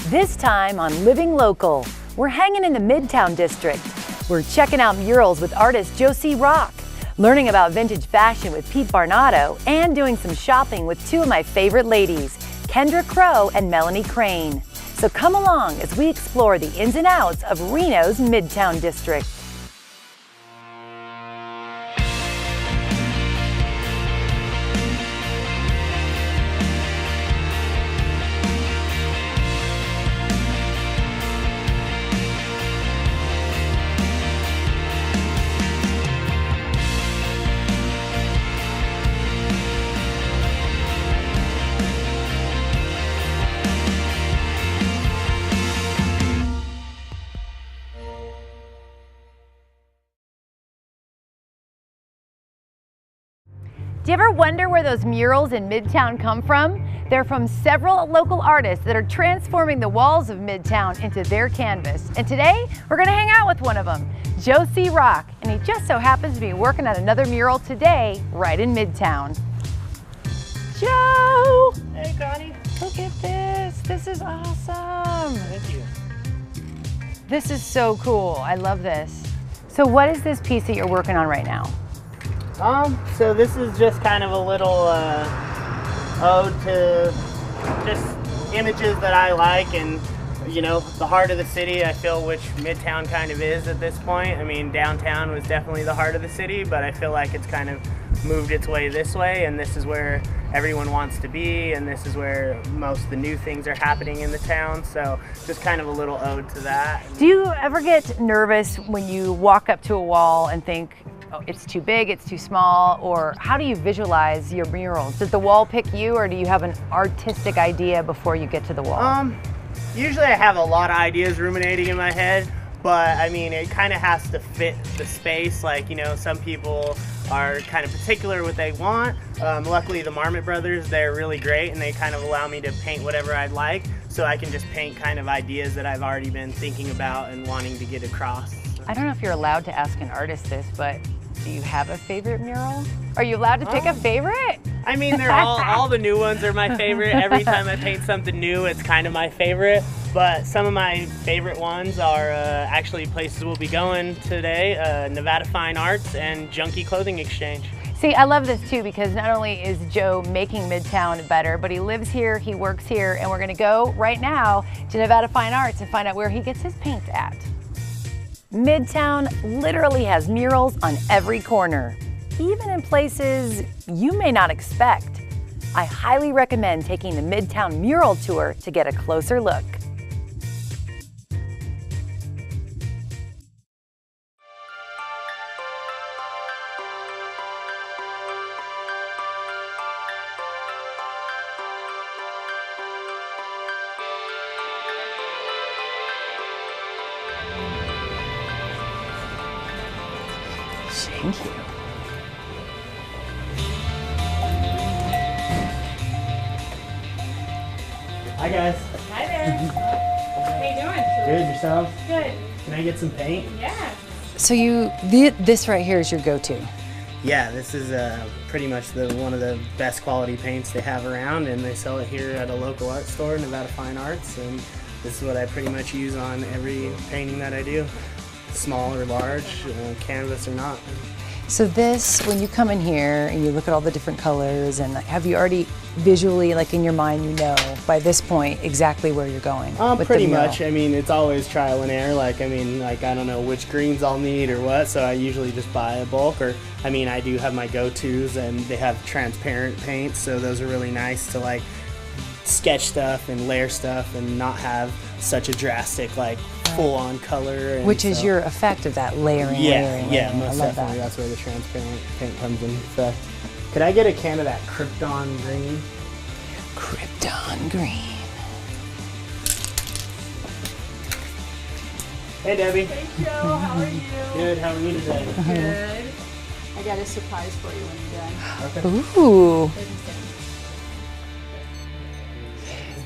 This time on Living Local, we're hanging in the Midtown district. We're checking out murals with artist Josie Rock, learning about vintage fashion with Pete Barnato, and doing some shopping with two of my favorite ladies, Kendra Crow and Melanie Crane. So come along as we explore the ins and outs of Reno's Midtown district. Do you ever wonder where those murals in Midtown come from? They're from several local artists that are transforming the walls of Midtown into their canvas. And today, we're gonna hang out with one of them, Josie Rock. And he just so happens to be working on another mural today, right in Midtown. Joe! Hey, Connie. Look at this. This is awesome. Thank you. This is so cool. I love this. So what is this piece that you're working on right now? So this is just kind of a little ode to just images that I like, and you know, the heart of the city, I feel, which Midtown kind of is at this point. I mean, downtown was definitely the heart of the city, but I feel like it's kind of moved its way this way, and this is where everyone wants to be, and this is where most of the new things are happening in the town. So just kind of a little ode to that. Do you ever get nervous when you walk up to a wall and think, oh, it's too big, it's too small, or how do you visualize your murals? Does the wall pick you, or do you have an artistic idea before you get to the wall? Usually I have a lot of ideas ruminating in my head, but I mean, it kind of has to fit the space. Like, you know, some people are kind of particular what they want. Luckily, the Marmot brothers, they're really great, and they kind of allow me to paint whatever I'd like, so I can just paint kind of ideas that I've already been thinking about and wanting to get across. I don't know if you're allowed to ask an artist this, but do you have a favorite mural? Are you allowed to pick a favorite? I mean, they're all the new ones are my favorite. Every time I paint something new, it's kind of my favorite. But some of my favorite ones are actually places we'll be going today, Nevada Fine Arts and Junkie Clothing Exchange. See, I love this too, because not only is Joe making Midtown better, but he lives here, he works here, and we're gonna go right now to Nevada Fine Arts and find out where he gets his paint at. Midtown literally has murals on every corner, even in places you may not expect. I highly recommend taking the Midtown Mural Tour to get a closer look. Thank you. Hi guys. Hi there. How you doing? Good, yourself? Good. Can I get some paint? Yeah. So this right here is your go-to. Yeah, this is pretty much one of the best quality paints they have around, and they sell it here at a local art store, Nevada Fine Arts, and this is what I pretty much use on every painting that I do, small or large, canvas or not. So this, when you come in here and you look at all the different colors, and have you already visually, like in your mind, you know by this point exactly where you're going? With Pretty the mural? much. I mean, it's always trial and error. Like, I mean, like, I don't know which greens I'll need or what, so I usually just buy a bulk, or, I mean, I do have my go-tos, and they have transparent paints, so those are really nice to, like, sketch stuff and layer stuff and not have such a drastic, like, full-on color. Which is your effect of that layering, layering. Yeah, I most love definitely. that. That's where the transparent paint comes in effect. Could I get a can of that Krypton green? Krypton green. Hey, Debbie. Hey, Joe. How are you? Good. How are you today? Good. I got a surprise for you when you're done. Okay. Ooh.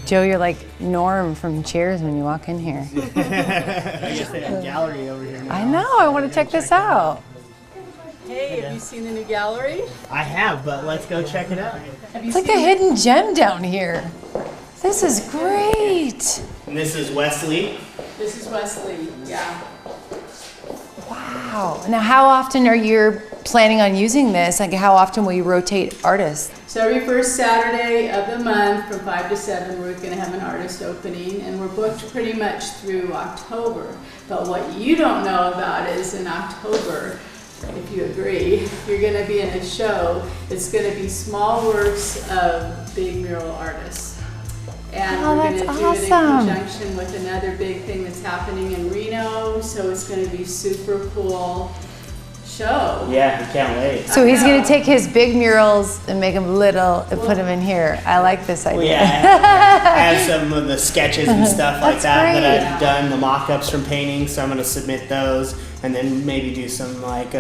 Joe, you're like Norm from Cheers when you walk in here. I guess they have a gallery over here now. I know. I want to check this out. Hey, have you seen the new gallery? I have, but let's go check it out. Have you It's like seen a hidden gem down here. This is great. And this is Wesley. This is Wesley, yeah. Wow. Now, how often are you planning on using this? Like, how often will you rotate artists? So every first Saturday of the month from 5 to 7, we're going to have an artist opening, and we're booked pretty much through October. But what you don't know about is in October, if you agree, you're going to be in a show. It's going to be small works of big mural artists. And Oh, we're going to that's do it in awesome. conjunction with another big thing that's happening in Reno. So it's going to be super cool show. Yeah, I can't wait. So he's going to take his big murals and make them little and put them in here. I like this idea. Well, yeah, I have some of the sketches and stuff like That's that great. that I've done, the mock-ups from painting, so I'm going to submit those and then maybe do some like,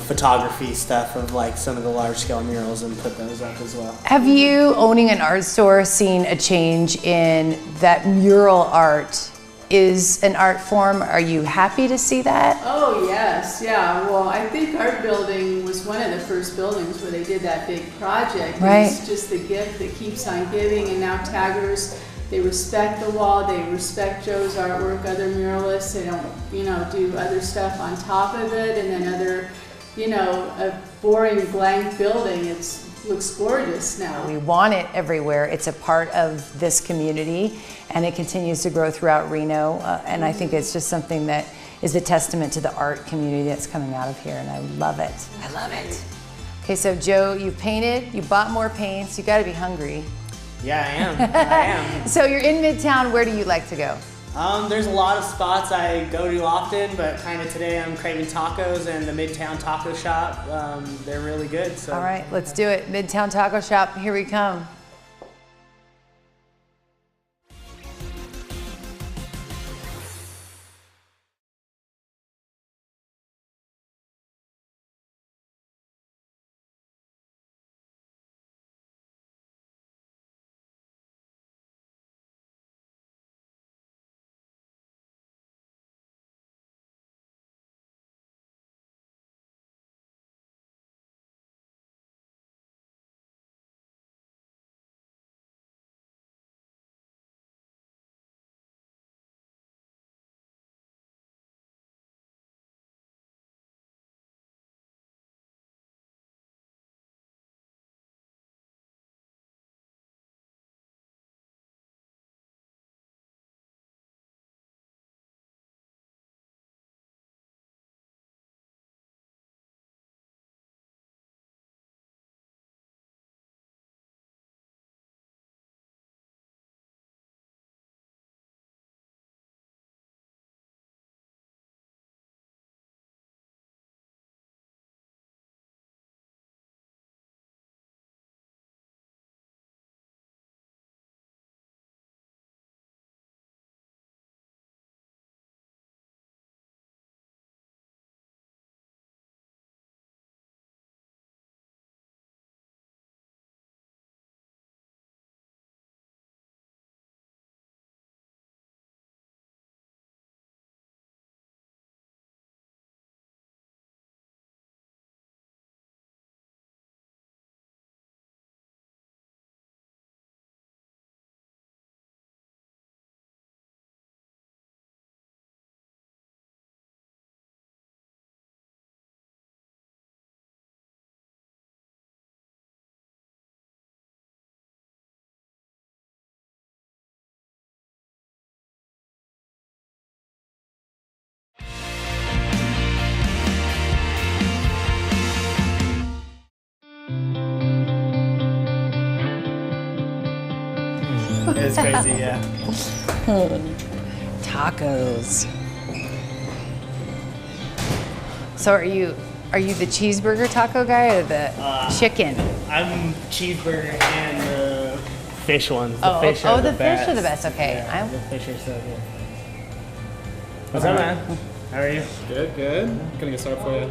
photography stuff of like some of the large-scale murals and put those up as well. Have you, owning an art store, seen a change in that mural art is an art form? Are you happy to see that? Oh, yes, yeah. Well, I think Art Building was one of the first buildings where they did that big project. Right. It's just the gift that keeps on giving, and now taggers, they respect the wall, they respect Joe's artwork, other muralists, they don't, do other stuff on top of it, and then other, a boring blank building, looks gorgeous now. We want it everywhere. It's a part of this community, and it continues to grow throughout Reno. And I think it's just something that is a testament to the art community that's coming out of here, and I love it. I love it. Okay, so Joe, you've painted, you bought more paints, you gotta be hungry. Yeah, I am. So you're in Midtown, where do you like to go? There's a lot of spots I go to often, but kind of today I'm craving tacos, and the Midtown Taco Shop, they're really good. So. All right, let's do it. Midtown Taco Shop, here we come. It's crazy, yeah. Tacos. So are you the cheeseburger taco guy or the chicken? I'm cheeseburger and the fish ones. The Oh, fish oh, are the the fish best. are the best. Okay. Yeah, the fish are so good. What's up, man? How are you? Good, good. Gonna get started for you.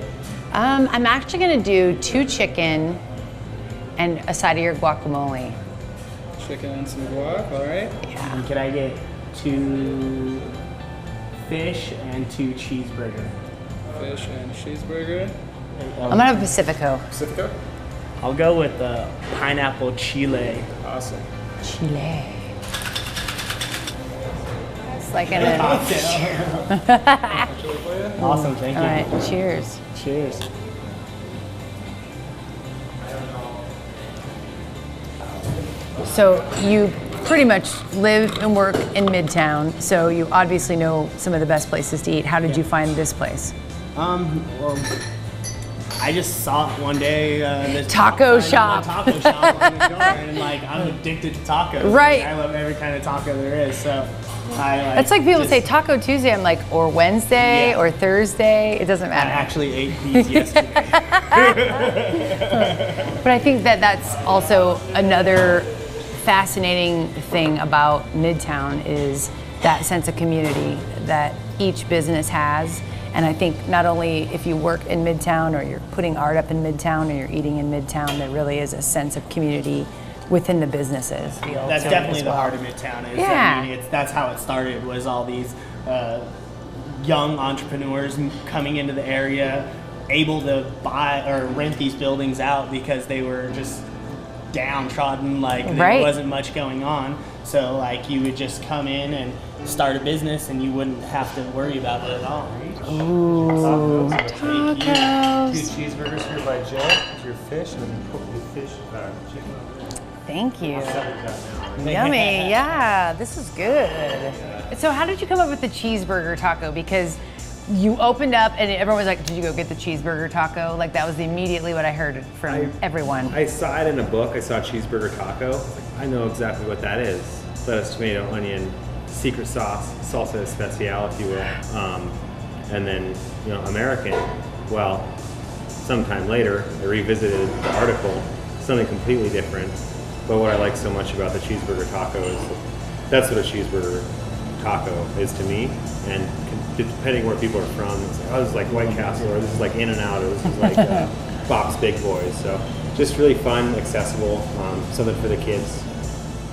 I'm actually gonna do 2 chicken and a side of your guacamole. Chicken and some guac, all right? Yeah. And can I get 2 fish and 2 cheeseburger? Fish and cheeseburger. I'm gonna have Pacifico. Pacifico? I'll go with the pineapple chile. Awesome. Chile. like in a. Awesome, thank you. All right, cheers. Cheers. So you pretty much live and work in Midtown, so you obviously know some of the best places to eat. How did you find this place? Well, I just saw it one day. This Taco sign on shop. the taco shop on the door, and like I'm addicted to tacos. Right. I love every kind of taco there is. So I like. It's like people just- say Taco Tuesday. I'm like, or Wednesday, Yeah. or Thursday. It doesn't I matter. actually ate these yesterday. But I think that that's also another fascinating thing about Midtown is that sense of community that each business has. And I think not only if you work in Midtown or you're putting art up in Midtown or you're eating in Midtown, there really is a sense of community within the businesses. That's definitely the heart of Midtown. Is, Yeah. I mean, that's how it started. Was all these young entrepreneurs coming into the area, able to buy or rent these buildings out because they were just downtrodden. Like Right. there wasn't much going on. So like you would just come in and start a business, and you wouldn't have to worry about it at all. Ooh, Thank you. Two tacos. cheeseburgers here by Joe. Your fish and then cook the fish, chicken. Thank you. That now. Yummy, yeah, this is good. So how did you come up with the cheeseburger taco? Because you opened up and everyone was like, did you go get the cheeseburger taco? Like that was immediately what I heard from everyone. I saw it in a book. I saw cheeseburger taco. I was like, I know exactly what that is. Lettuce, tomato, onion, secret sauce, salsa especial, if you will, and then American. Well, sometime later, I revisited the article, something completely different. But what I like so much about the cheeseburger taco is that's what a cheeseburger taco is to me. And depending where people are from, it's like, oh, this is like White Castle, or this is like In-N-Out, or this is like Bob's Big Boys. So just really fun, accessible, something for the kids.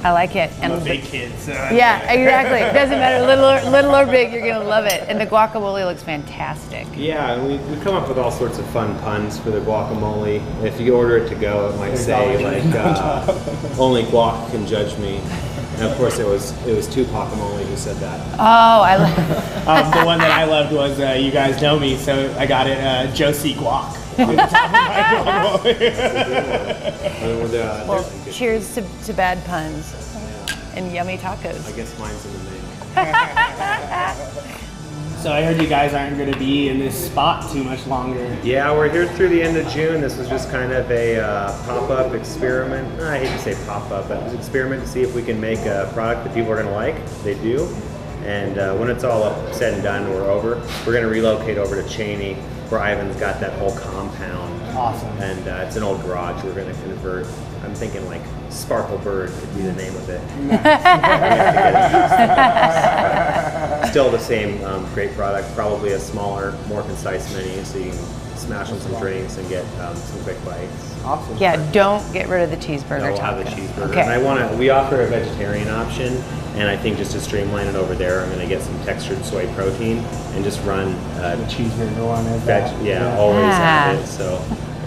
I like it. I'm a big kid, so Yeah, exactly. It doesn't matter, little or big, you're gonna love it. And the guacamole looks fantastic. Yeah, and we come up with all sorts of fun puns for the guacamole. If you order it to go, it might say like, "Only guac can judge me." And of course, it was Tupac-amole who said that. Oh, I love the one that I loved was you guys know me, so I got it Josie Guac. On the top of my guacamole. Well, cheers to bad puns and yummy tacos. I guess mine's in the name. So I heard you guys aren't going to be in this spot too much longer. Yeah, we're here through the end of June. This was just kind of a pop-up experiment. I hate to say pop-up, but it was an experiment to see if we can make a product that people are going to like. They do. And when it's all up, said and done, we're over. We're going to relocate over to Cheney, where Ivan's got that whole compound. Awesome. And it's an old garage we're going to convert. I'm thinking like Sparkle Bird could be the name of it. Still the same great product, probably a smaller, more concise menu, so you can smash on some drinks and get some quick bites. Awesome. Yeah, don't get rid of the cheeseburger No, we'll taco. have the cheeseburger. Okay. And we offer a vegetarian option, and I think just to streamline it over there, I'm going to get some textured soy protein and just run The cheeseburger one is veg. Yeah, always Ah. add it. So,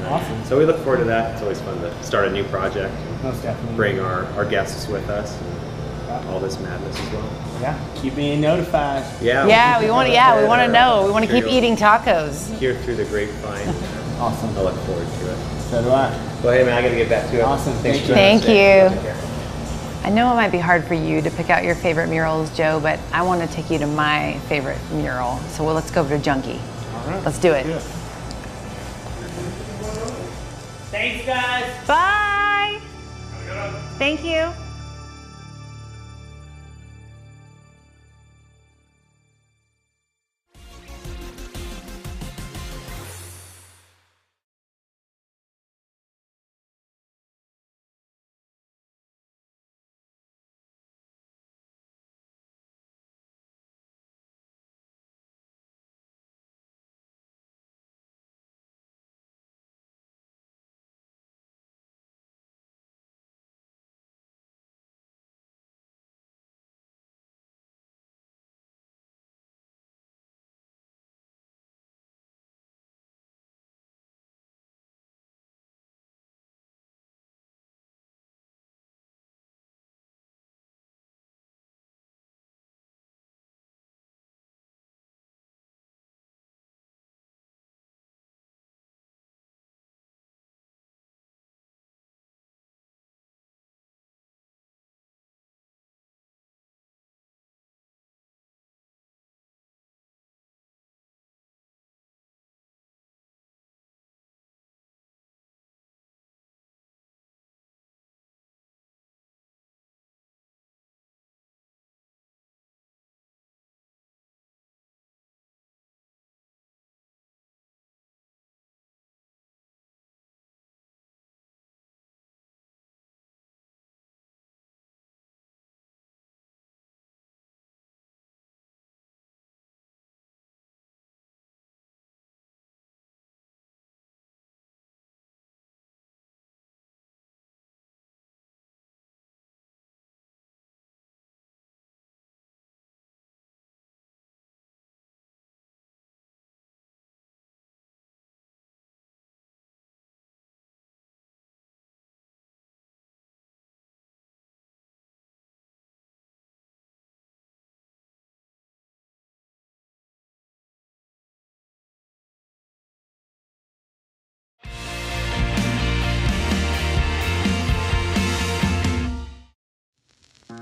Awesome. so we look forward to that. It's always fun to start a new project, Most definitely. bring our guests with us, and all this madness as well. Yeah. Keep being notified. Yeah, we want to. Yeah, we want to know. We want to keep eating tacos. Here through the grapevine. Awesome. I look forward to it. So do I. Well, hey man, I got to get back to it. Awesome. Thanks Thank for you. joining us Thank today. you. Take care. I know it might be hard for you to pick out your favorite murals, Joe, but I want to take you to my favorite mural. So let's go over to Junkie. All right. Let's do it. Yeah. Thanks, guys. Bye. Thank you.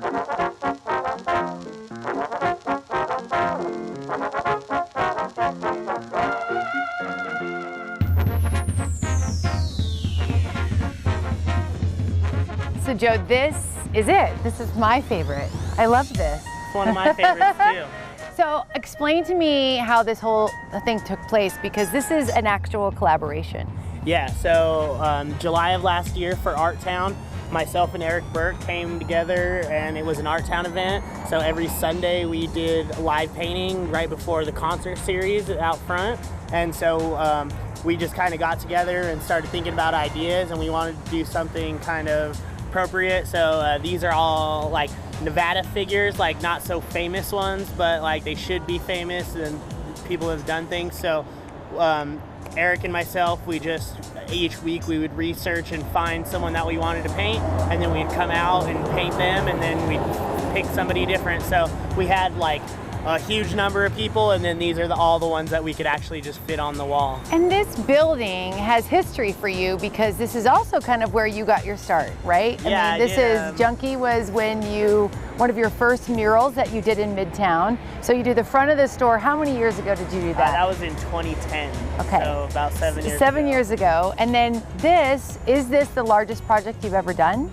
So Joe, this is it. This is my favorite. I love this. It's one of my favorites too. So explain to me how this whole thing took place, because this is an actual collaboration. Yeah, so July of last year for Art Town, myself and Eric Burke came together and it was an Art Town event. So every Sunday we did live painting right before the concert series out front. And so we just kind of got together and started thinking about ideas, and we wanted to do something kind of appropriate. So these are all like Nevada figures, like not so famous ones, but like they should be famous and people have done things. So Eric and myself, we just each week we would research and find someone that we wanted to paint, and then we'd come out and paint them, and then we'd pick somebody different. So we had like a huge number of people, and then these are all the ones that we could actually just fit on the wall. And this building has history for you, because this is also kind of where you got your start, right? Yeah, I mean, this is Junkie was one of your first murals that you did in Midtown. So you did the front of the store. How many years ago did you do that? That was in 2010. Okay. So about 7 years ago. 7 years ago. And then is this the largest project you've ever done?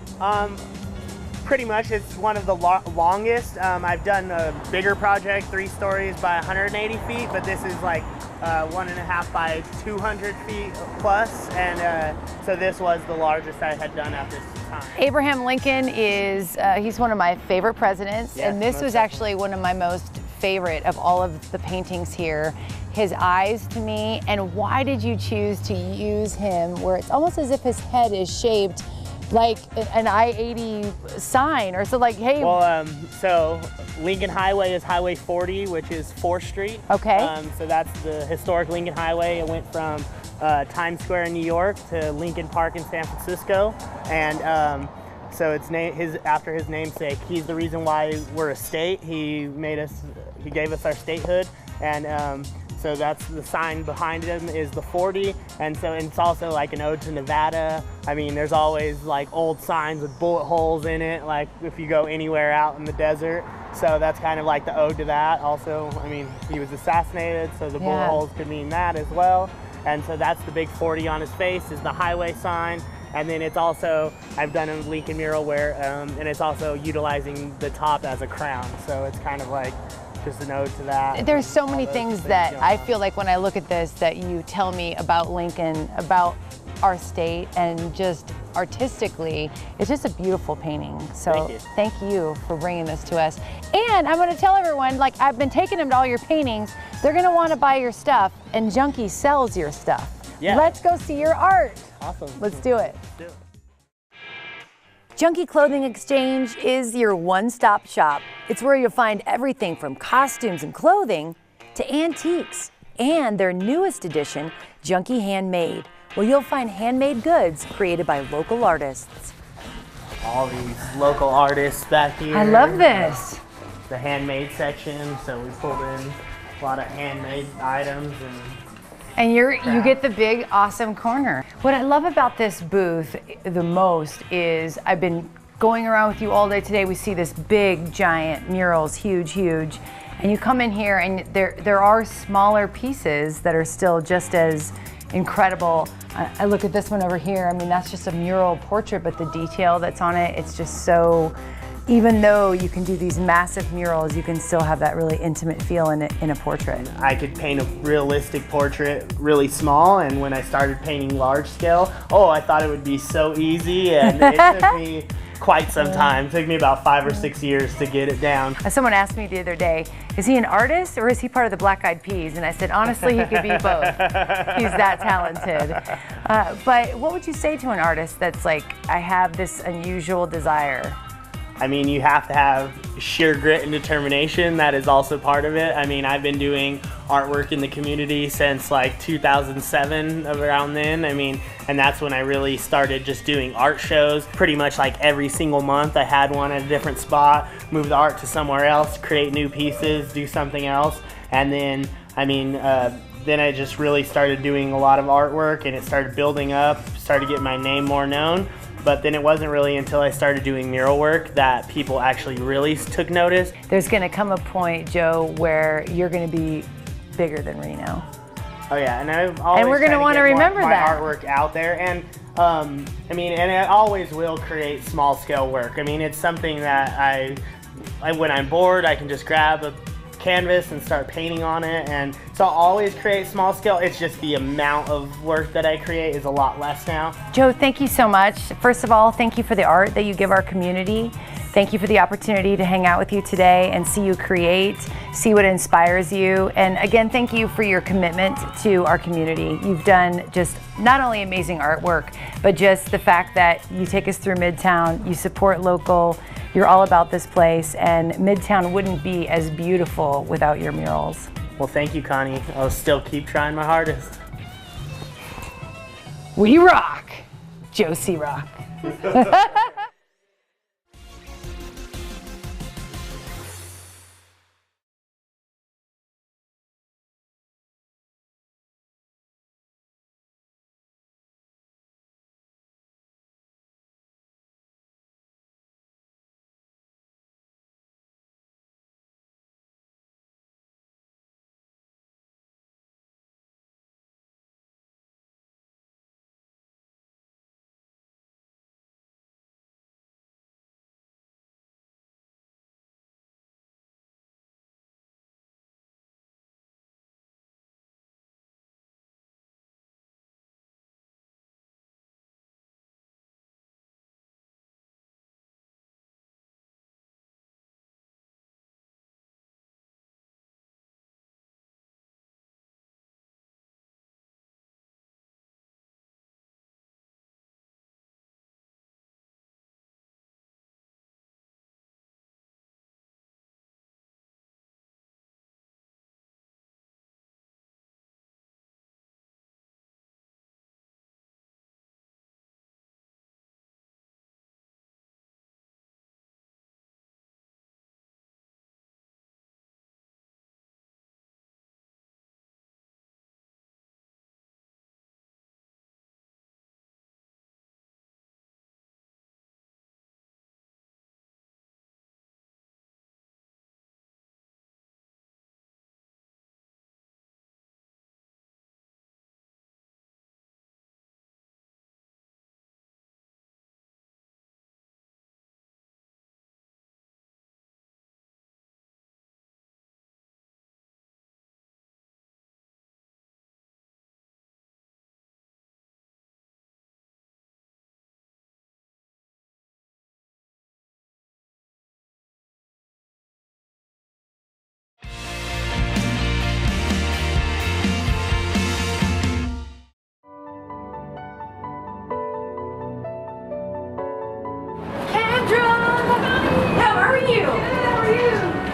Pretty much, it's one of the longest. I've done a bigger project, 3 stories by 180 feet, but this is like 1.5 by 200 feet plus, and so this was the largest I had done at this time. Abraham Lincoln is, he's one of my favorite presidents, Yes, and this was actually one of my most favorite of all of the paintings here. His eyes to me, and why did you choose to use him where it's almost as if his head is shaped like an I-80 sign, or so like, hey. Well, so Lincoln Highway is Highway 40, which is 4th Street. Okay. So that's the historic Lincoln Highway. It went from Times Square in New York to Lincoln Park in San Francisco, and so it's after his namesake. He's the reason why we're a state. He gave us our statehood, and so that's the sign behind him is the 40, and so it's also like an ode to Nevada. I mean, there's always like old signs with bullet holes in it, like if you go anywhere out in the desert. So that's kind of like the ode to that. Also, I mean, he was assassinated, so the bullet holes could mean that as well. And so that's the big 40 on his face is the highway sign. And then it's also, I've done a Lincoln mural where, and it's also utilizing the top as a crown. So it's kind of like just an ode to that. There's so many things that I feel like when I look at this that you tell me about Lincoln, about our state, and just artistically, it's just a beautiful painting. So thank you for bringing this to us. And I'm gonna tell everyone, like, I've been taking them to all your paintings. They're gonna wanna buy your stuff, and Junkie sells your stuff. Yeah. Let's go see your art. Awesome. Let's do it. Let's do it. Junkie Clothing Exchange is your one-stop shop. It's where you'll find everything from costumes and clothing to antiques, and their newest edition, Junkie Handmade, where you'll find handmade goods created by local artists. All these local artists back here. I love this. The handmade section, so we pulled in a lot of handmade items And you get the big, awesome corner. What I love about this booth the most is I've been going around with you all day today. We see this big, giant murals, huge, huge. And you come in here and there are smaller pieces that are still just as incredible. I look at this one over here. I mean, that's just a mural portrait, but the detail that's on it, it's just so, even though you can do these massive murals, you can still have that really intimate feel in a portrait. I could paint a realistic portrait really small, and when I started painting large scale, I thought it would be so easy, and it took me quite some time. It took me about 5 or 6 years to get it down. Someone asked me the other day, is he an artist or is he part of the Black Eyed Peas? And I said, honestly, he could be both. He's that talented. But what would you say to an artist that's like, I have this unusual desire? I mean, you have to have sheer grit and determination. That is also part of it. I mean, I've been doing artwork in the community since like 2007, around then. I mean, and that's when I really started just doing art shows. Pretty much like every single month I had one at a different spot, move the art to somewhere else, create new pieces, do something else. And then, I mean, then I just really started doing a lot of artwork, and it started building up, started getting my name more known. But then it wasn't really until I started doing mural work that people actually really took notice. There's going to come a point, Joe, where you're going to be bigger than Reno. Oh yeah, and I've always we're gonna want to remember my that artwork out there, and I mean, and I always will create small scale work. I mean, it's something that I when I'm bored, I can just grab a canvas and start painting on it, and so I'll always create small scale. It's just the amount of work that I create is a lot less now. Joe, thank you so much. First of all, thank you for the art that you give our community. Thank you for the opportunity to hang out with you today and see you create, see what inspires you. And again, thank you for your commitment to our community. You've done just not only amazing artwork, but just the fact that you take us through Midtown, you support local, you're all about this place, and Midtown wouldn't be as beautiful without your murals. Well, thank you, Connie. I'll still keep trying my hardest. We rock, Josie Rock.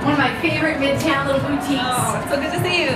One of my favorite Midtown little boutiques. Oh, so good to see you.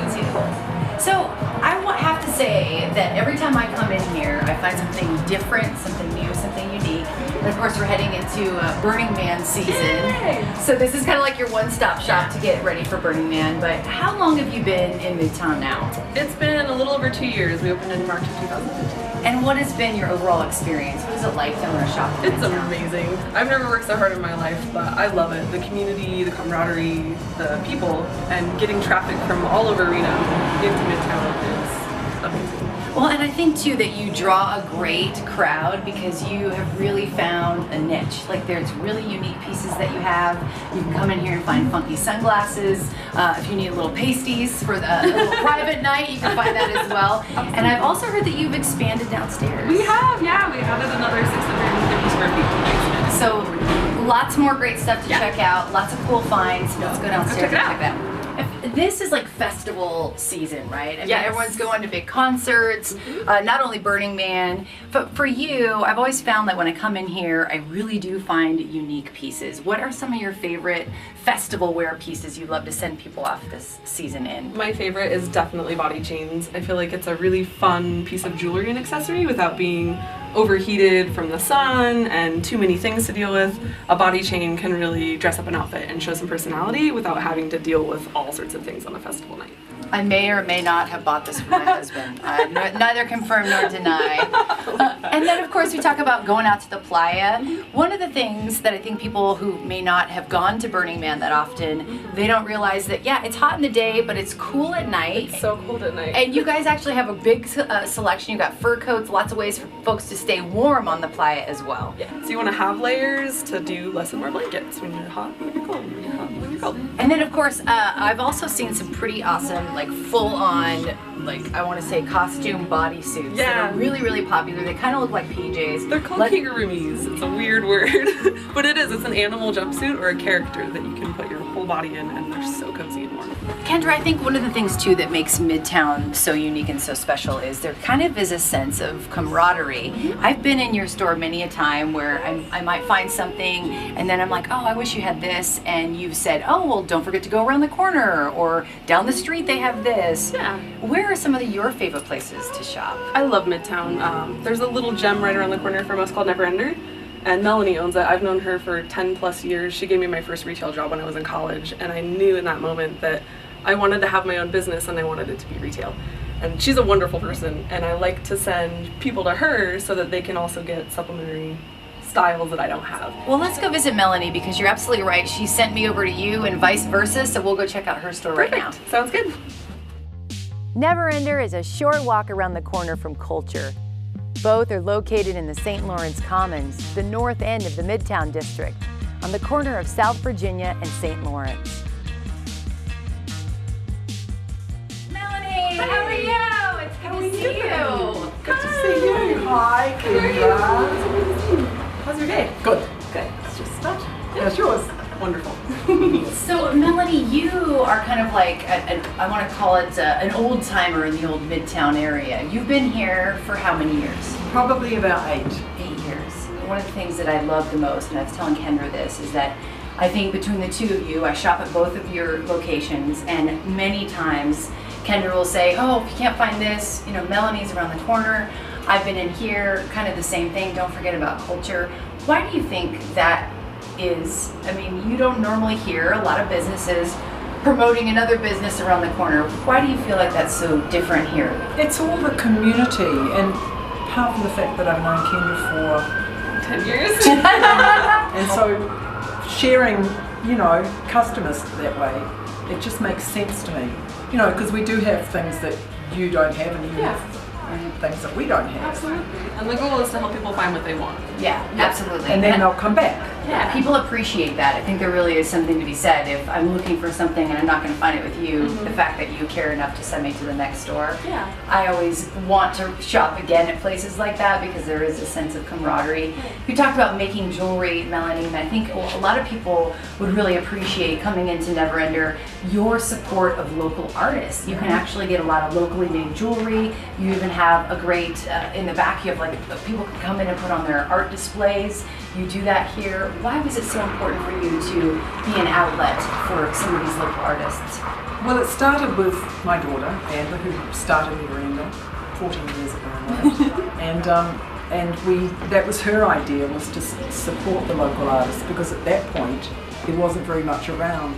So I have to say that every time I come in here, I find something different, something new, something unique. And of course, we're heading into Burning Man season. Yay! So this is kind of like your one-stop shop to get ready for Burning Man. But how long have you been in Midtown now? It's been a little over 2 years. We opened in March of 2015. And what has been your overall experience? What is it like to own a shop in It's Midtown? amazing. I've never worked so hard in my life, but I love it. The community, the camaraderie, the people, and getting traffic from all over Reno into Midtown is amazing. Well, and I think too that you draw a great crowd because you have really found a niche. Like there's really unique pieces that you have. You can come in here and find funky sunglasses. If you need a little pasties for a little private night, you can find that as well. Absolutely. And I've also heard that you've expanded downstairs. We have, yeah. We added another 650 square feet in the basement. So lots more great stuff to check out. Lots of cool finds. Let's go downstairs check it and out. check that out. This is like festival season, right? I mean, Yes. everyone's going to big concerts, not only Burning Man, but for you, I've always found that when I come in here, I really do find unique pieces. What are some of your favorite festival wear pieces you'd love to send people off this season in? My favorite is definitely body chains. I feel like it's a really fun piece of jewelry and accessory without being overheated from the sun and too many things to deal with, a body chain can really dress up an outfit and show some personality without having to deal with all sorts of things on a festival night. I may or may not have bought this for my husband. Neither confirm nor deny. And then, of course, we talk about going out to the playa. One of the things that I think people who may not have gone to Burning Man that often, they don't realize that, yeah, it's hot in the day, but it's cool at night. It's so cold at night. And you guys actually have a big selection. You've got fur coats, lots of ways for folks to stay warm on the playa as well. Yeah. So you want to have layers to do less and more blankets when you're hot, when you're cold, when you're hot, when you're cold. And then, of course, I've also seen some pretty awesome, like full-on, like I want to say costume bodysuits that are really, really popular. They kind of look like PJs. They're called kangaroos. It's a weird word, but it is. It's an animal jumpsuit or a character that you can put your whole body in, and they're so cozy and warm. Kendra, I think one of the things too that makes Midtown so unique and so special is there kind of is a sense of camaraderie. I've been in your store many a time where I might find something and then I'm like, oh, I wish you had this, and you've said, oh, well, don't forget to go around the corner, or down the street they have this. Yeah. Where are some of your favorite places to shop? I love Midtown. There's a little gem right around the corner from us called Never Ender, and Melanie owns it. I've known her for 10 plus years. She gave me my first retail job when I was in college, and I knew in that moment that I wanted to have my own business and I wanted it to be retail. And she's a wonderful person, and I like to send people to her so that they can also get supplementary styles that I don't have. Well, let's go visit Melanie, because you're absolutely right. She sent me over to you and vice versa, so we'll go check out her store right now. Sounds good. Never Ender is a short walk around the corner from Culture. Both are located in the St. Lawrence Commons, the north end of the Midtown District, on the corner of South Virginia and St. Lawrence. Melanie, how are you? It's good to see you. Good to see you. Hi, Kendra. How's your day? Good. Good. It's just started. How's yours? Wonderful. So, Melanie, you are kind of like, I want to call it an old timer in the old Midtown area. You've been here for how many years? Probably about 8. 8 years. One of the things that I love the most, and I was telling Kendra this, is that I think between the two of you, I shop at both of your locations, and many times Kendra will say, oh, if you can't find this, you know, Melanie's around the corner. I've been in here, kind of the same thing. Don't forget about Culture. Why do you think that is? I mean, you don't normally hear a lot of businesses promoting another business around the corner. Why do you feel like that's so different here? It's all the community, and apart from the fact that I've known Kendra for 10 years. and so sharing, you know, customers that way, it just makes sense to me. You know, because we do have things that you don't have, and you have things that we don't have. Absolutely. And the goal is to help people find what they want. Yeah, absolutely. And then they'll come back. Yeah, people appreciate that. I think there really is something to be said. If I'm looking for something and I'm not going to find it with you, the fact that you care enough to send me to the next store. Yeah. I always want to shop again at places like that because there is a sense of camaraderie. You talked about making jewelry, Melanie, and I think a lot of people would really appreciate coming into Never Ender your support of local artists. You can actually get a lot of locally made jewelry. You even have a great, in the back you have like, people can come in and put on their art displays. You do that here. Why was it so important for you to be an outlet for some of these local artists? Well, it started with my daughter, Amber, who started Never Ender 14 years ago now. and that was her idea, was to support the local artists, because at that point there wasn't very much around.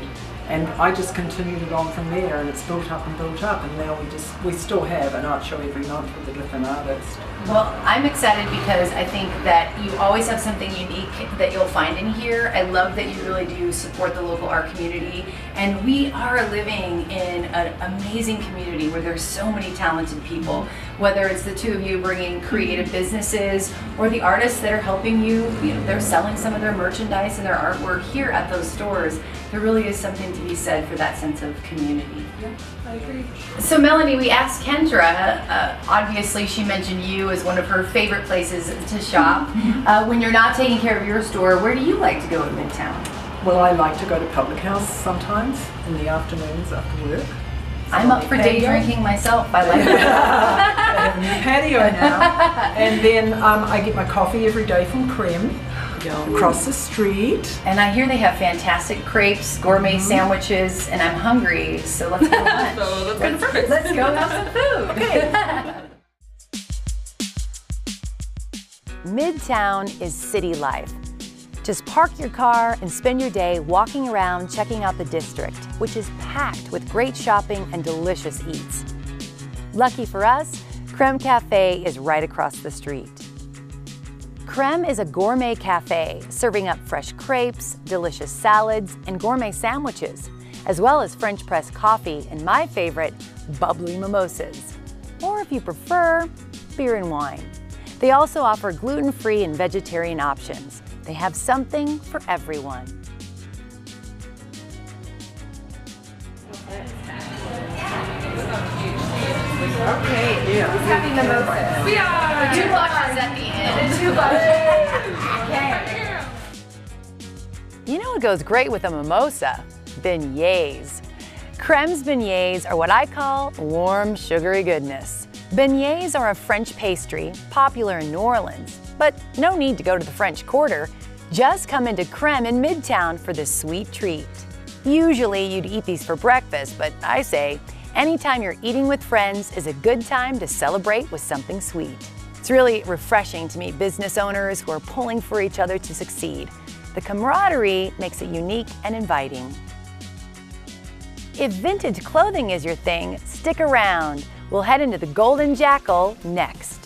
And I just continued it on from there, and it's built up, and now we still have an art show every month with a different artist. Well, I'm excited because I think that you always have something unique that you'll find in here. I love that you really do support the local art community, and we are living in an amazing community where there's so many talented people, whether it's the two of you bringing creative businesses or the artists that are helping you, they're selling some of their merchandise and their artwork here at those stores. There really is something to be said for that sense of community. Yeah, I agree. So Melanie, we asked Kendra, obviously she mentioned you as one of her favorite places to shop. When you're not taking care of your store, where do you like to go in Midtown? Well, I like to go to Public House sometimes in the afternoons after work. I'm up for day drinking myself. I like that. I have a new patio now. And then I get my coffee every day from Creme across the street. And I hear they have fantastic crepes, gourmet sandwiches, and I'm hungry, so let's go lunch. So that's perfect. Let's go have some food. Okay. Midtown is city life. Just park your car and spend your day walking around checking out the district, which is packed with great shopping and delicious eats. Lucky for us, Creme Cafe is right across the street. Creme is a gourmet cafe serving up fresh crepes, delicious salads, and gourmet sandwiches, as well as French press coffee and my favorite, bubbly mimosas. Or if you prefer, beer and wine. They also offer gluten-free and vegetarian options. They have something for everyone. Okay, yeah. Who's having the most? We are! 2 blushes at the end. 2 blushes. You know what goes great with a mimosa? Beignets. Creme's beignets are what I call warm, sugary goodness. Beignets are a French pastry popular in New Orleans, but no need to go to the French Quarter. Just come into Creme in Midtown for this sweet treat. Usually you'd eat these for breakfast, but I say, anytime you're eating with friends is a good time to celebrate with something sweet. It's really refreshing to meet business owners who are pulling for each other to succeed. The camaraderie makes it unique and inviting. If vintage clothing is your thing, stick around. We'll head into the Golden Jackal next.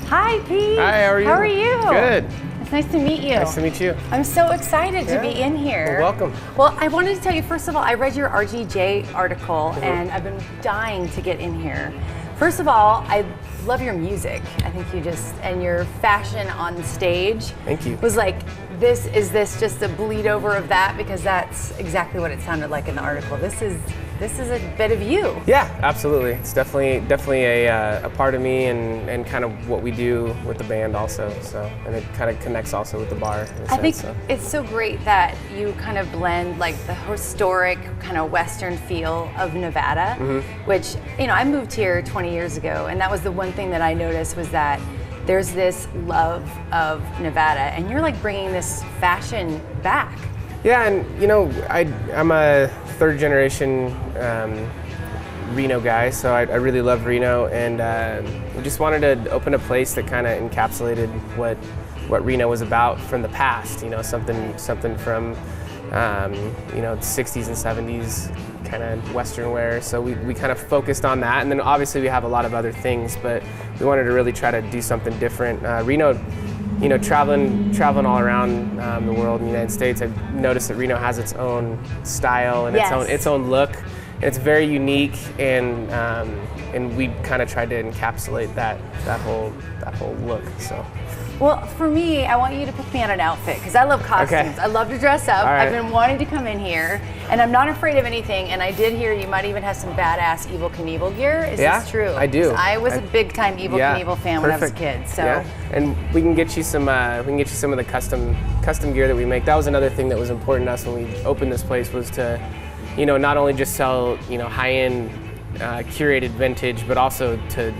Hi, Pete. Hi, how are you? How are you? Good. It's nice to meet you. Nice to meet you. I'm so excited to be in here. Well, welcome. Well, I wanted to tell you, first of all, I read your RGJ article and I've been dying to get in here. First of all, I love your music. I think you just, and your fashion on stage. Thank you. Was like, is this just a bleed over of that? Because that's exactly what it sounded like in the article. This is this is a bit of you. Yeah, absolutely. It's definitely a part of me and kind of what we do with the band also. So, and it kind of connects also with the bar. In a I think sense, so. it's so great that you kind of blend like the historic kind of Western feel of Nevada, which, you know, I moved here 20 years ago, and that was the one thing that I noticed was that there's this love of Nevada, and you're like bringing this fashion back. Yeah, and you know, I'm a third generation Reno guy, so I really love Reno, and we just wanted to open a place that kind of encapsulated what Reno was about from the past. You know, something from you know, the 60s and 70s kind of Western wear. So we kind of focused on that, and then obviously we have a lot of other things, but we wanted to really try to do something different. Reno, you know, traveling all around the world in the United States, I've noticed that Reno has its own style and its own look, and it's very unique, and we kind of tried to encapsulate that whole look. So. Well, for me, I want you to pick me out an outfit because I love costumes. Okay. I love to dress up. All right. I've been wanting to come in here, and I'm not afraid of anything. And I did hear you might even have some badass Evel Knievel gear. Is this true? I do. I was a big time Evel Knievel fan when I was a kid. So. Yeah. And we can get you some. Some of the custom gear that we make. That was another thing that was important to us when we opened this place, was to, you know, not only just sell, you know, high-end curated vintage, but also to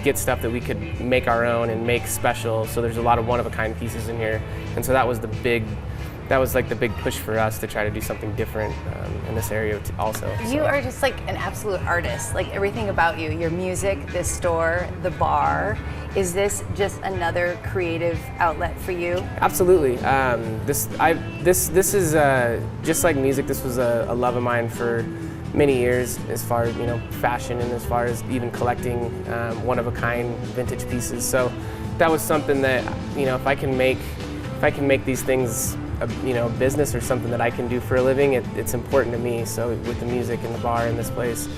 get stuff that we could make our own and make special. So there's a lot of one-of-a-kind pieces in here, and so that was like the big push for us to try to do something different in this area also. You are just like an absolute artist. Like everything about you, your music, this store, the bar. Is this just another creative outlet for you? Absolutely. This is just like music. This was a love of mine for many years, as far as, you know, fashion, and as far as even collecting one-of-a-kind vintage pieces. So that was something that, you know, if I can make these things a business or something that I can do for a living, it's important to me. So with the music and the bar in this place,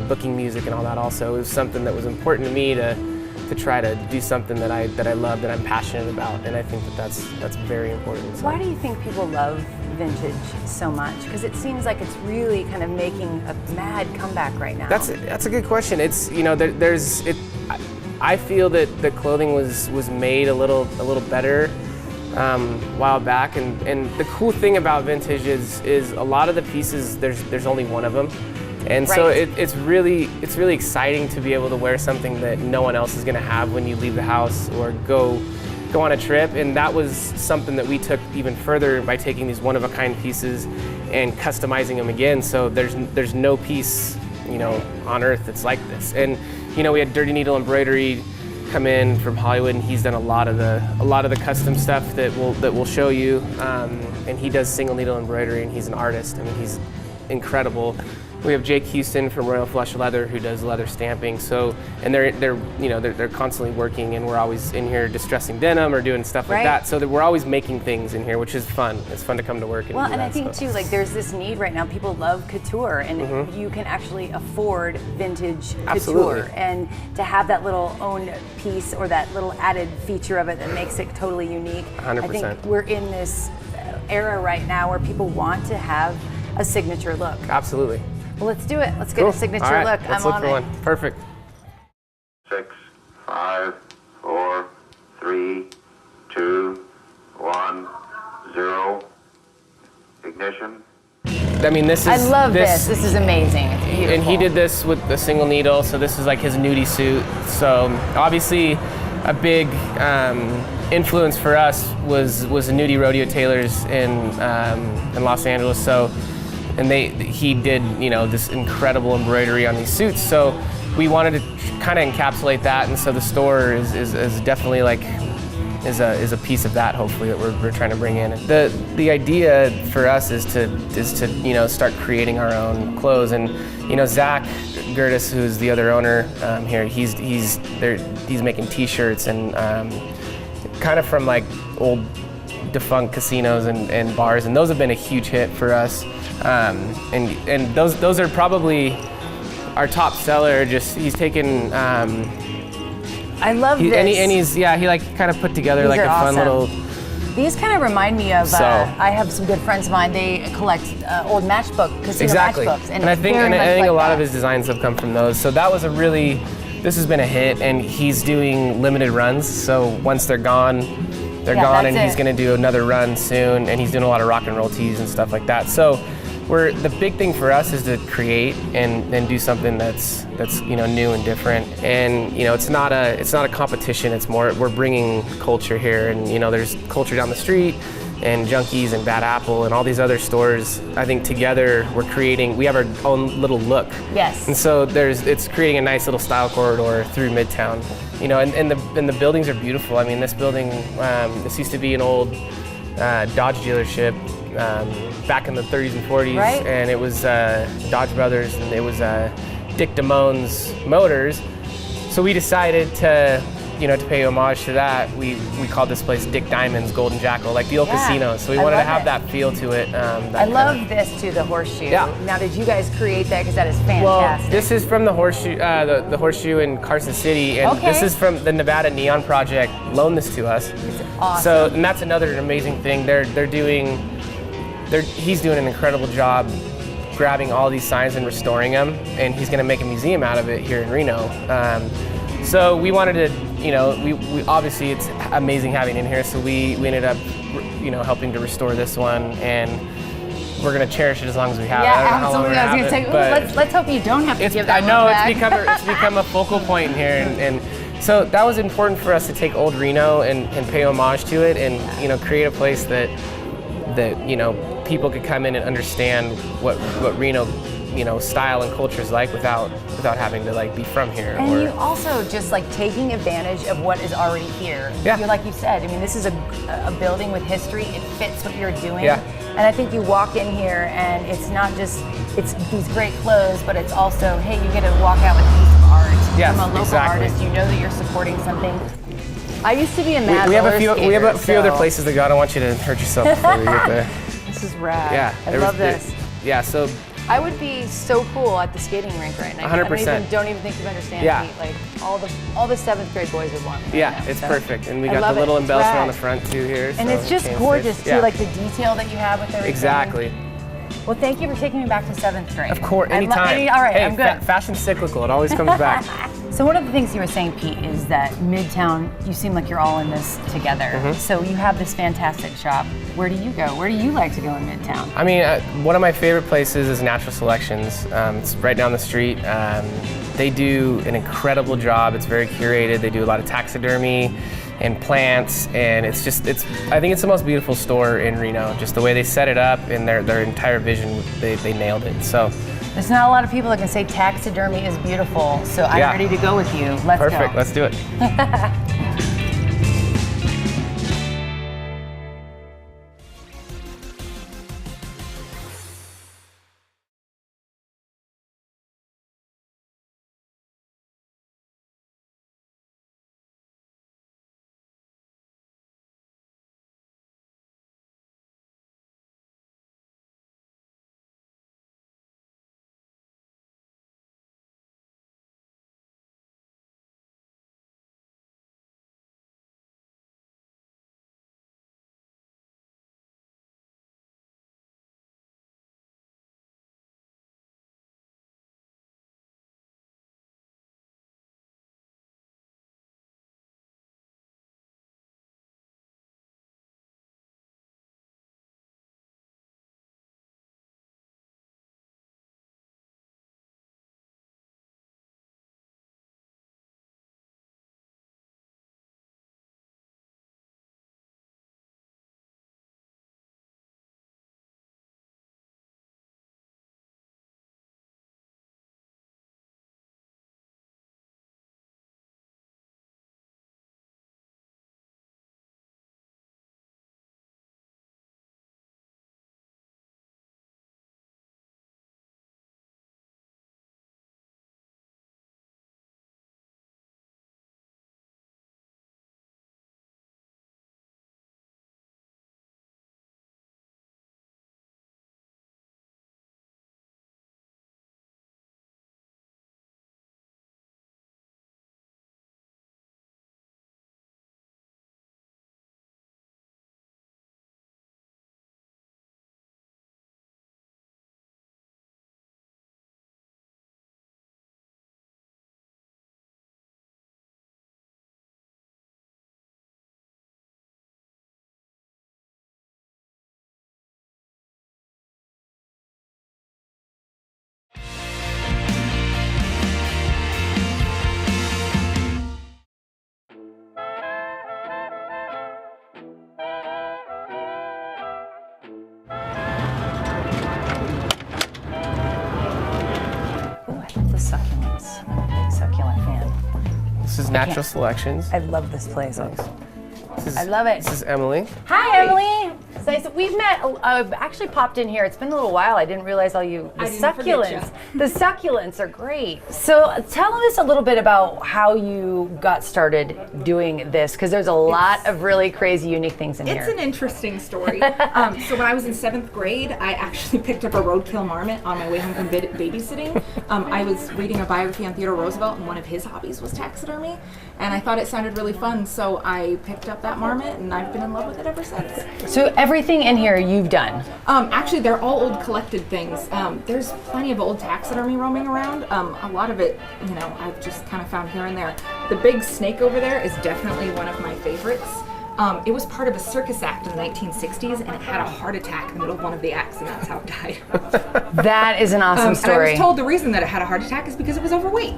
booking music and all that also, it was something that was important to me to try to do something that I love, that I'm passionate about, and I think that's very important. So. Why do you think people love vintage so much? Because it seems like it's really kind of making a mad comeback right now. That's a good question. It's, you know, I feel that the clothing was made a little better a while back, and the cool thing about vintage is a lot of the pieces there's only one of them. And so it's really exciting to be able to wear something that no one else is going to have when you leave the house or go on a trip. And that was something that we took even further by taking these one-of-a-kind pieces and customizing them again. So there's no piece, you know, on earth that's like this. And you know, we had Dirty Needle Embroidery come in from Hollywood, and he's done a lot of the custom stuff that we'll show you. And he does single needle embroidery, and he's an artist. I mean, he's incredible. We have Jake Houston from Royal Flush Leather, who does leather stamping. So, and they're constantly working, and we're always in here distressing denim or doing stuff like that. So that we're always making things in here, which is fun. It's fun to come to work and do that. I think too, like there's this need right now. People love couture, and you can actually afford vintage couture, and to have that little own piece or that little added feature of it that makes it totally unique. 100%. I think we're in this era right now where people want to have a signature look. Absolutely. Well, let's do it. Let's get a signature look. Let's look for one. Perfect. 6, 5, 4, 3, 2, 1, 0. Ignition. I mean, this is. I love this. This is amazing. It's beautiful. And he did this with the single needle, so this is like his nudie suit. So obviously, a big influence for us was the nudie rodeo tailors in Los Angeles. So. And he did, you know, this incredible embroidery on these suits. So we wanted to kind of encapsulate that, and so the store is definitely like is a piece of that. Hopefully that we're trying to bring in. The idea for us is to you know, start creating our own clothes. And you know, Zach Gertis, who's the other owner here, he's making T-shirts and kind of from like old defunct casinos and bars, and those have been a huge hit for us. And those are probably our top seller. Just he's taken. I love this. And he like kind of put together like a fun little These kind of remind me of, So- I have some good friends of mine, they collect old matchbook, casino Exactly. matchbooks. And I think, very and I much think like a lot that. of his designs have come from those. So that was a really, this has been a hit, and he's doing limited runs. So once they're gone, they're Yeah, gone, that's and he's it. going to do another run soon, and he's doing a lot of rock and roll tees and stuff like that. So the big thing for us is to create and do something that's new and different. And it's not a competition. It's more, we're bringing culture here, and there's culture down the street, and Junkies and Bad Apple and all these other stores. I think together we have our own little look. Yes. And so it's creating a nice little style corridor through Midtown. And the buildings are beautiful. I mean, this building, this used to be an old Dodge dealership back in the 30s and 40s. Right. And it was Dodge Brothers, and it was Dick DeMone's Motors. So we decided to pay homage to that. We called this place Dick Diamond's Golden Jackal, like the old casino. So we wanted to have that feel to it. I love this too, the horseshoe. Yeah. Now, did you guys create that? Because that is fantastic. Well, this is from the horseshoe, the horseshoe in Carson City, and Okay. this is from the Nevada Neon Project. Loaned this to us. It's awesome. So, and that's another amazing thing. He's doing an incredible job grabbing all these signs and restoring them, and he's going to make a museum out of it here in Reno. So we wanted to, we obviously it's amazing having it in here. So we ended up, helping to restore this one, and we're gonna cherish it as long as we have it. I don't know how long we're absolutely. I was gonna gonna have say, it, ooh, but let's hope you don't have to give that I know one back. it's become a focal point in here, and so that was important for us to take old Reno and pay homage to it, and create a place that people could come in and understand what Reno style and culture is like without having to be from here. And you also just taking advantage of what is already here. Yeah. Like you said, I mean, this is a building with history. It fits what you're doing. Yeah. And I think you walk in here and it's not just, it's these great clothes, but it's also, hey, you get to walk out with a piece of art Yes, from a local exactly. artist. You know that you're supporting something. I used to be a mad we have a roller few skater, other so places to go. I don't want you to hurt yourself before we get there. This is rad. Yeah. I love this. Yeah. So. I would be so cool at the skating rink right now. 100%. Don't even think you understand. Yeah. Pete. All the 7th grade boys would want me. Right Yeah, now, it's so. perfect. And we I got love the little it. It's embellishment rad. on the front too here. And so it's just chain gorgeous stitch. too, Yeah. the detail that you have with everything. Exactly. Well, thank you for taking me back to 7th grade. Of course, anytime. All right, hey, I'm good. Fashion's cyclical. It always comes back. So one of the things you were saying, Pete, is that Midtown, you seem like you're all in this together. Mm-hmm. So you have this fantastic shop. Where do you go? Where do you like to go in Midtown? I mean, one of my favorite places is Natural Selections. It's right down the street. They do an incredible job. It's very curated. They do a lot of taxidermy and plants, and I think it's the most beautiful store in Reno. Just the way they set it up and their entire vision, they nailed it. So. There's not a lot of people that can say taxidermy is beautiful, so I'm ready to go with you. Let's go. Perfect. Let's do it. succulents. I'm a big succulent fan. This is Natural Selections. I love this place. This is, I love it. This is Emily. Hi, Emily. It's nice that we've met. I've actually popped in here. It's been a little while. I didn't realize all you. The succulents. The succulents are great. So tell us a little bit about how you got started doing this, because there's a lot of really crazy, unique things in here. It's an interesting story. So when I was in 7th grade, I actually picked up a roadkill marmot on my way home from babysitting. I was reading a biography on Theodore Roosevelt, and one of his hobbies was taxidermy, and I thought it sounded really fun, so I picked up that marmot, and I've been in love with it ever since. So everything in here you've done? Actually, they're all old collected things. There's plenty of old taxidermy roaming around. A lot of it, I've just kind of found here and there. The big snake over there is definitely one of my favorites. It was part of a circus act in the 1960s, and it had a heart attack in the middle of one of the acts, and that's how it died. That is an awesome story. And I was told the reason that it had a heart attack is because it was overweight.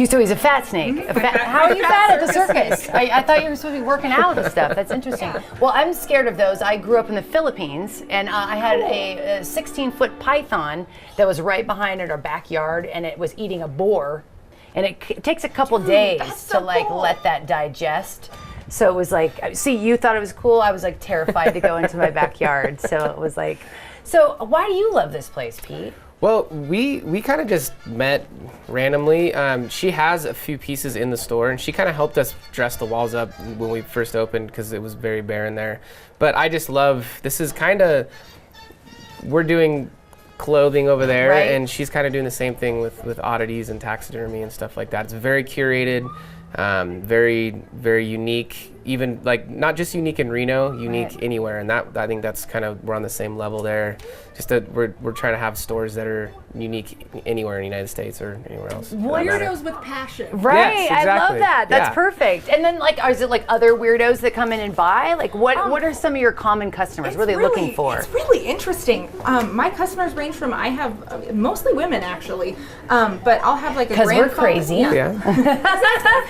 So he's a fat snake. How are you fat at the circus? I thought you were supposed to be working out and stuff. That's interesting. Well, I'm scared of those. I grew up in the Philippines, and I had a 16-foot python that was right behind our backyard, and it was eating a boar. And it takes a couple days to let that digest. So it was like, see, you thought it was cool. I was like terrified to go into my backyard. So it was like, so why do you love this place, Pete? Well, we kind of just met randomly. She has a few pieces in the store, and she kind of helped us dress the walls up when we first opened because it was very bare in there. But I just love, this is kind of, we're doing clothing over there, right, and she's kind of doing the same thing with oddities and taxidermy and stuff like that. It's very curated. Very, very unique, even like not just unique in Reno, unique anywhere, and that I think that's kind of, we're on the same level there. Just that we're trying to have stores that are unique anywhere in the United States or anywhere else. Weirdos with passion. Right, yes, exactly. I love that. That's perfect. And then is it like other weirdos that come in and buy? Like what are some of your common customers? What are they looking for? It's really interesting. My customers range from, I have mostly women actually, but I'll have like a grandfather. Because we're crazy. Yeah.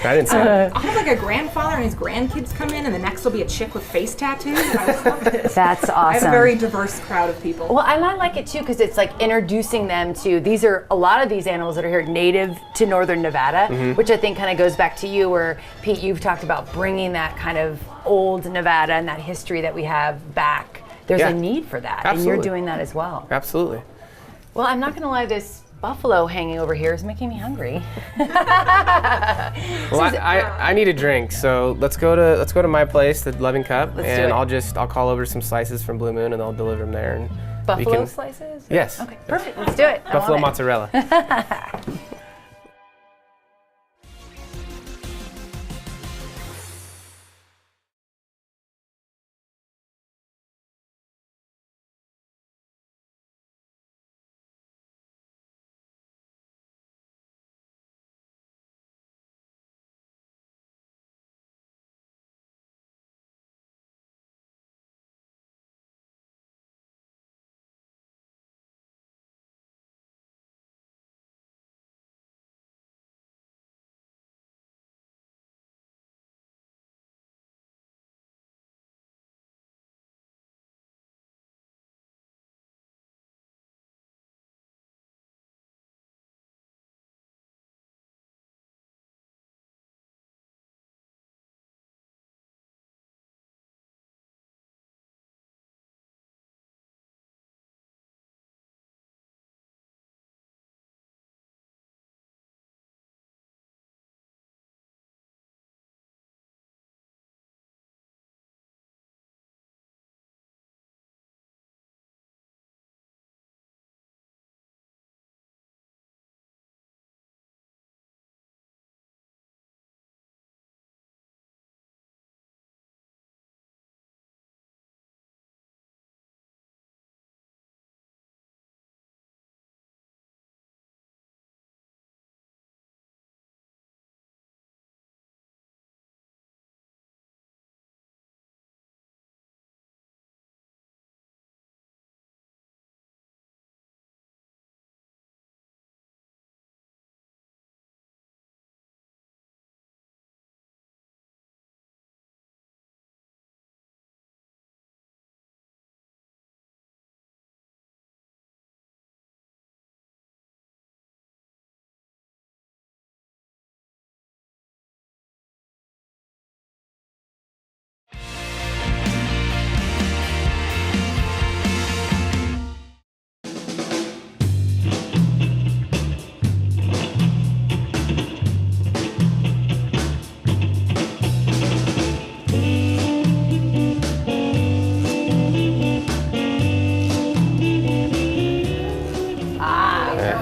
I didn't say that. I'll have like a grandfather and his grandkids come in, and the next will be a chick with face tattoos. I just love this. That's awesome. I have a very diverse crowd of people. Well, and I like it too because it's like introducing them to, a lot of these animals that are here native to northern Nevada, which I think kind of goes back to you where, Pete, you've talked about bringing that kind of old Nevada and that history that we have back. There's a need for that, and you're doing that as well. Absolutely. Well, I'm not going to lie, this buffalo hanging over here is making me hungry. Well, I need a drink, so let's go to my place, the Loving Cup, and I'll call over some slices from Blue Moon, and I'll deliver them there. And buffalo slices? Yes. Okay, perfect. Let's do it. Buffalo mozzarella.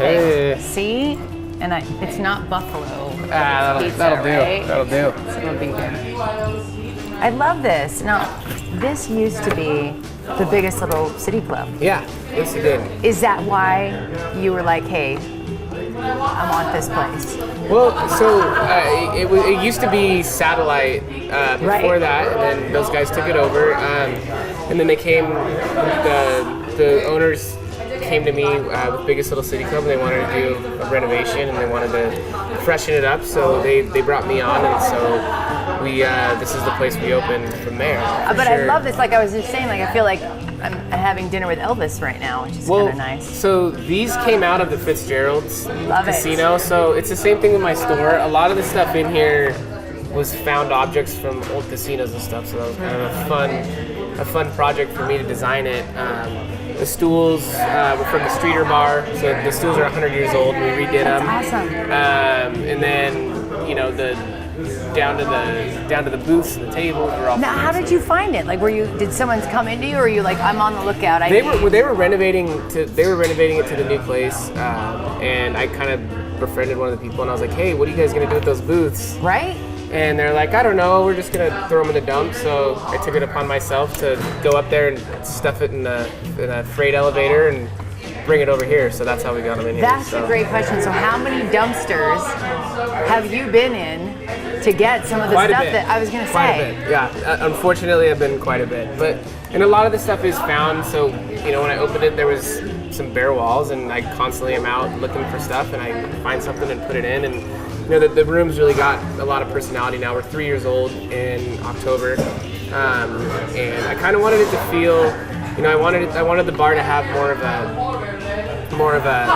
Hey. See? And it's not buffalo. That'll pizza, do. right? That'll do. It's gonna be good. I love this. Now, this used to be the biggest little city club. Yeah, yes it did. Is that why you were like, hey, I want this place? Well, so it used to be Satellite before Right. that, and then those guys took it over, and then they came. The owners came to me with Biggest Little City Club, and they wanted to do a renovation, and they wanted to freshen it up. So they brought me on, and so we this is the place we opened from there. But I love this. Like I was just saying, like I feel like I'm having dinner with Elvis right now, which is kind of nice. So these came out of the Fitzgerald's Love it. casino. So it's the same thing with my store. A lot of the stuff in here was found objects from old casinos and stuff. So that was kind of a fun project for me to design it. The stools were from the Streeter Bar. So the stools are 100 years old. We redid them. Awesome. And then the down to the booths and the tables were all. Now, how did you find it? Like, did someone come into you, or were you like, I'm on the lookout? They were renovating it to the new place, and I kind of befriended one of the people, and I was like, hey, what are you guys gonna do with those booths? Right. And they're like, I don't know, we're just gonna throw them in the dump. So I took it upon myself to go up there and stuff it in a freight elevator and bring it over here. So that's how we got them in here. That's a great question. So how many dumpsters have you been in to get some of the Quite a stuff bit. that I was going to Quite say? a bit, yeah. Unfortunately, I've been quite a bit. And a lot of the stuff is found. So, when I opened it, there was some bare walls, and I constantly am out looking for stuff, and I find something and put it in. And the room's really got a lot of personality now. We're 3 years old in October, and I kind of wanted it to feel. I wanted the bar to have more of a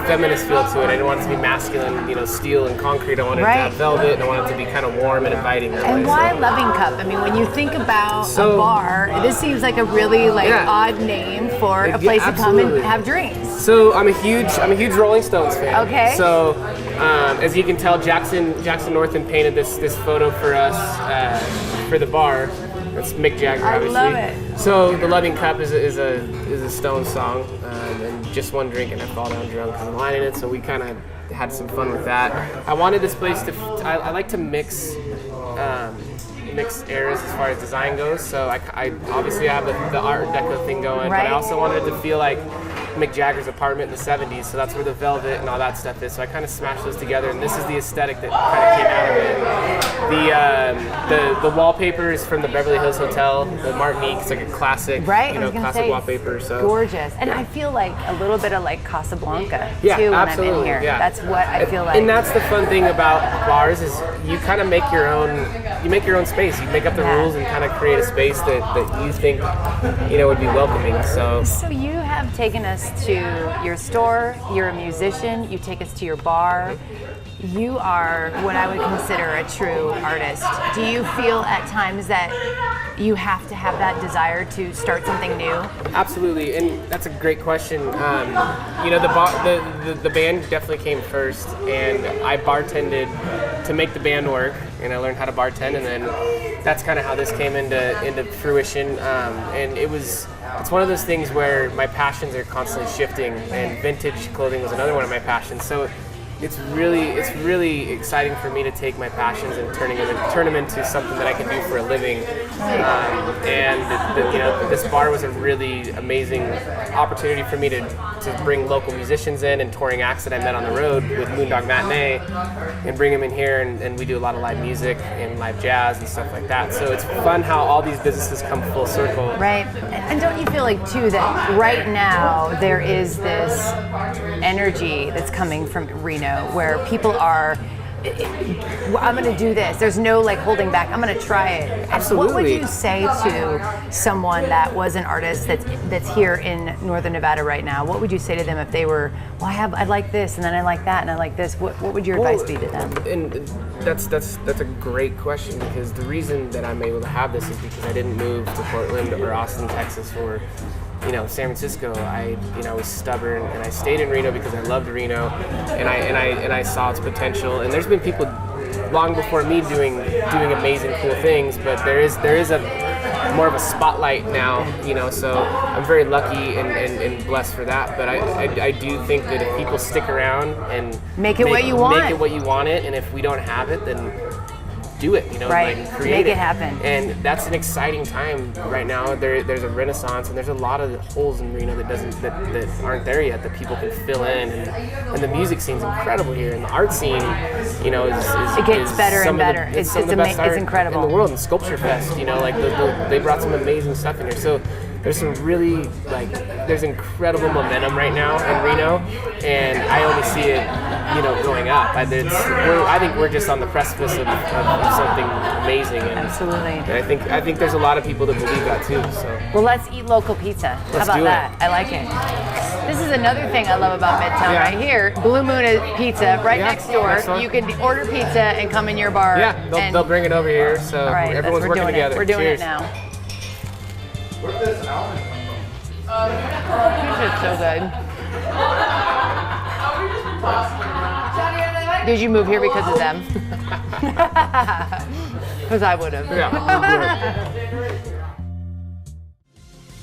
feminist feel to it. I didn't want it to be masculine, steel and concrete. I wanted it to have velvet, and I wanted it to be kind of warm and inviting. And why Loving Cup? I mean, when you think about a bar, this seems like a really odd name for a place to come and have drinks. So I'm a huge Rolling Stones fan. Okay. So as you can tell, Jackson Northam painted this photo for us for the bar. That's Mick Jagger, obviously. I love it. So the Loving Cup is a Stones song, and just one drink and I fall down drunk on the line in it. So we kind of had some fun with that. I wanted this place to. I like to mix eras as far as design goes. So I obviously have the Art Deco thing going, but I also wanted it to feel like Mick Jagger's apartment in the 70s, so that's where the velvet and all that stuff is. So I kind of smashed those together, and this is the aesthetic that kind of came out of it. The wallpaper is from the Beverly Hills Hotel, the Martinique. It's like a classic, classic wallpaper. So gorgeous, and I feel like a little bit of like Casablanca too when absolutely, I'm in here. Yeah. That's what I feel like. And that's the fun thing about bars is you kind of make your own. You make your own space. You make up the rules and kind of create a space that you think would be welcoming. So you have taken us to your store. You're a musician. You take us to your bar. You are what I would consider a true artist. Do you feel at times that you have to have that desire to start something new? Absolutely, and that's a great question. The band definitely came first, and I bartended to make the band work, and I learned how to bartend, and then that's kind of how this came into fruition. And it's one of those things where my passions are constantly shifting, and vintage clothing was another one of my passions. So it's really exciting for me to take my passions and turn them into something that I can do for a living. This bar was a really amazing opportunity for me to bring local musicians in and touring acts that I met on the road with Moondog Matinee, and bring them in here, and we do a lot of live music and live jazz and stuff like that. So it's fun how all these businesses come full circle. Right. And don't you feel like too that right now there is this energy that's coming from Reno where people are, I'm going to do this. There's no holding back. I'm going to try it. Absolutely. What would you say to someone that was an artist that's here in Northern Nevada right now? What would you say to them if they were, I like this, and then I like that, and I like this? What would your advice be to them? And that's a great question, because the reason that I'm able to have this is because I didn't move to Portland or Austin, Texas, or San Francisco. I was stubborn, and I stayed in Reno because I loved Reno, and I saw its potential. And there's been people long before me doing amazing, cool things, but there is a more of a spotlight now, you know, so I'm very lucky and blessed for that. But I do think that if people stick around and Make it what you want. Make it what you want it, and if we don't have it, then do it, you know, right. like create Make it happen. And that's an exciting time right now. There's a renaissance, and there's a lot of holes in Reno that aren't there yet that people can fill in, and the music scene's incredible here, and the art scene, you know, it gets better and better. It's incredible in the world. And Sculpture Fest, you know, like they brought some amazing stuff in here. So there's some really there's incredible momentum right now in Reno, and I only see it, you know, going up. I think we're just on the precipice of something amazing. And absolutely. And I think there's a lot of people that believe that too. So well, let's eat local pizza. How about that? I like it. This is another thing I love about Midtown right here. Blue Moon Pizza right next door. You can order pizza and come in your bar. Yeah, they'll bring it over here. So everyone's working together. We're doing Cheers. it now. Where's this almond from? Pizza's so good. Did you move here because of them? Because I would have. Yeah.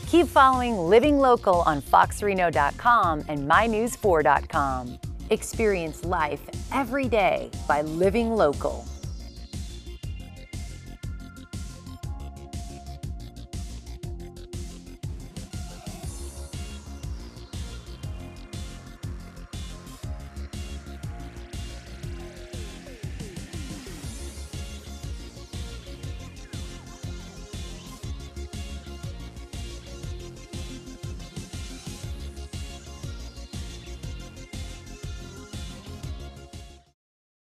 Keep following Living Local on foxreno.com and mynews4.com. Experience life every day by living local.